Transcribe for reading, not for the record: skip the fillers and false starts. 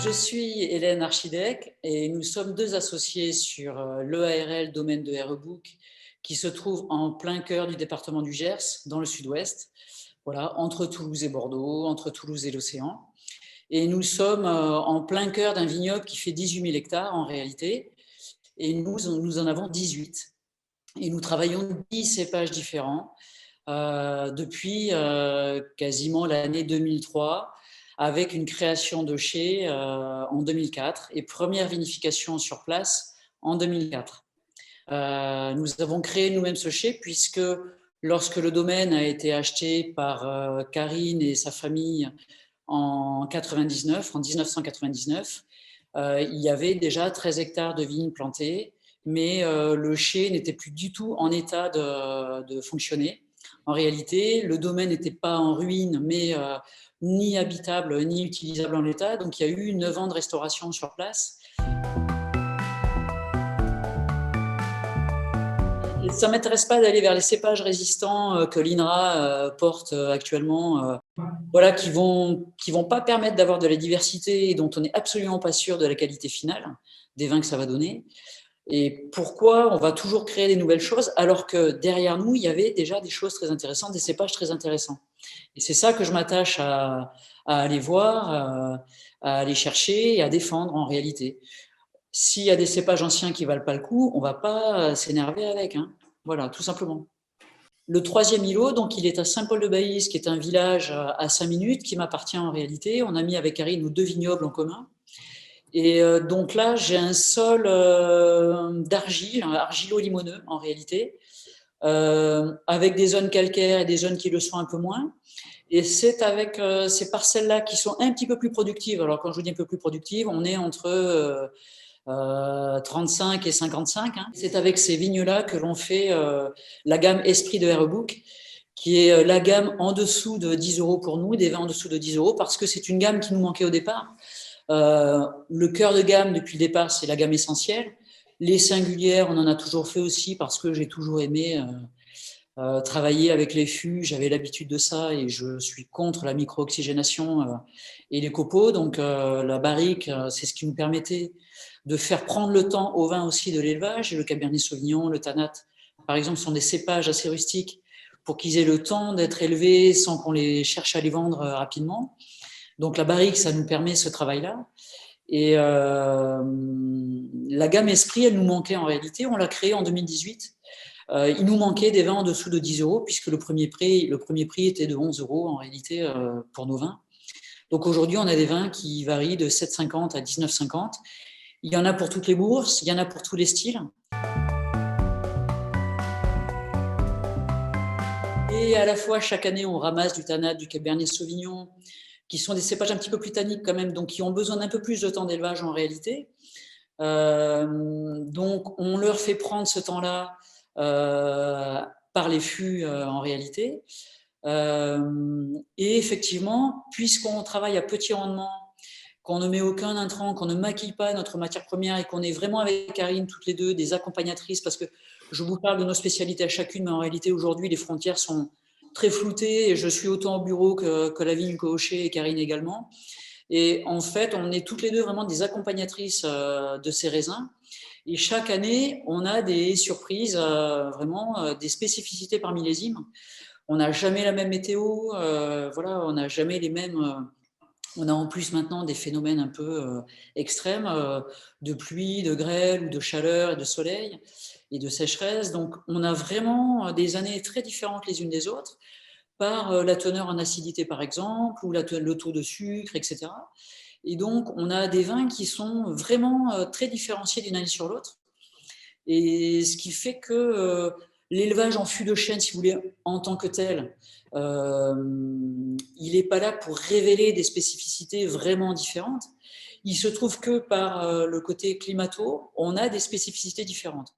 Je suis Hélène Archidec et nous sommes deux associés sur l'EARL domaine de Herrebook qui se trouve en plein cœur du département du Gers, dans le sud-ouest, voilà, entre Toulouse et Bordeaux, entre Toulouse et l'océan. Et nous sommes en plein cœur d'un vignoble qui fait 18 000 hectares en réalité, et nous en avons 18. Et nous travaillons 10 cépages différents depuis quasiment l'année 2003, avec une création de chai en 2004 et première vinification sur place en 2004. Nous avons créé nous-mêmes ce chai puisque lorsque le domaine a été acheté par Karine et sa famille en 1999, il y avait déjà 13 hectares de vignes plantées, mais le chai n'était plus du tout en état de fonctionner. En réalité, le domaine n'était pas en ruine, mais ni habitable, ni utilisable en l'état. Donc il y a eu 9 ans de restauration sur place. Ça ne m'intéresse pas d'aller vers les cépages résistants que l'INRA porte actuellement, voilà, qui vont pas permettre d'avoir de la diversité et dont on n'est absolument pas sûr de la qualité finale des vins que ça va donner. Et pourquoi on va toujours créer des nouvelles choses alors que derrière nous, il y avait déjà des choses très intéressantes, des cépages très intéressants. Et c'est ça que je m'attache à aller voir, à aller chercher et à défendre en réalité. S'il y a des cépages anciens qui ne valent pas le coup, on ne va pas s'énerver avec. Hein. Voilà, tout simplement. Le troisième îlot, donc il est à Saint-Paul-de-Baïs, qui est un village à 5 minutes, qui m'appartient en réalité. On a mis avec Karine nos 2 vignobles en commun. Et donc là, j'ai un sol d'argile, argilo-limoneux en réalité, avec des zones calcaires et des zones qui le sont un peu moins. Et c'est avec ces parcelles-là qui sont un petit peu plus productives. Alors quand je vous dis un peu plus productives, on est entre 35 et 55. Hein. C'est avec ces vignes-là que l'on fait la gamme Esprit de Herrebook, qui est la gamme en dessous de 10 euros pour nous, des vins en dessous de 10 euros, parce que c'est une gamme qui nous manquait au départ. Le cœur de gamme depuis le départ, c'est la gamme essentielle. Les singulières, on en a toujours fait aussi parce que j'ai toujours aimé travailler avec les fûts. J'avais l'habitude de ça et je suis contre la micro-oxygénation et les copeaux. Donc la barrique, c'est ce qui nous permettait de faire prendre le temps au vin aussi de l'élevage. Et le Cabernet Sauvignon, le Tanat, par exemple, sont des cépages assez rustiques pour qu'ils aient le temps d'être élevés sans qu'on les cherche à les vendre rapidement. Donc la barrique, ça nous permet ce travail-là. Et la gamme Esprit, elle nous manquait en réalité. On l'a créée en 2018. Il nous manquait des vins en dessous de 10 euros, puisque le premier prix était de 11 euros en réalité pour nos vins. Donc aujourd'hui, on a des vins qui varient de 7,50 à 19,50. Il y en a pour toutes les bourses, il y en a pour tous les styles. Et à la fois, chaque année, on ramasse du Tanat, du Cabernet Sauvignon, qui sont des cépages un petit peu plus tanniques quand même, donc qui ont besoin d'un peu plus de temps d'élevage en réalité. Donc, on leur fait prendre ce temps-là par les fûts en réalité. Et effectivement, puisqu'on travaille à petit rendement, qu'on ne met aucun intrant, qu'on ne maquille pas notre matière première et qu'on est vraiment avec Karine toutes les deux des accompagnatrices, parce que je vous parle de nos spécialités à chacune, mais en réalité aujourd'hui les frontières sont très floutées et je suis autant au bureau que la vigne Cohocher et Karine également. Et en fait, on est toutes les deux vraiment des accompagnatrices de ces raisins. Et chaque année, on a des surprises, vraiment des spécificités par millésime. On n'a jamais la même météo, voilà, on n'a jamais les mêmes. On a en plus maintenant des phénomènes un peu extrêmes de pluie, de grêle, ou de chaleur et de soleil et de sécheresse. Donc, on a vraiment des années très différentes les unes des autres par la teneur en acidité, par exemple, ou le taux de sucre, etc. Et donc, on a des vins qui sont vraiment très différenciés d'une année sur l'autre. Et ce qui fait que l'élevage en fût de chêne, si vous voulez, en tant que tel, il n'est pas là pour révéler des spécificités vraiment différentes. Il se trouve que par le côté climato, on a des spécificités différentes.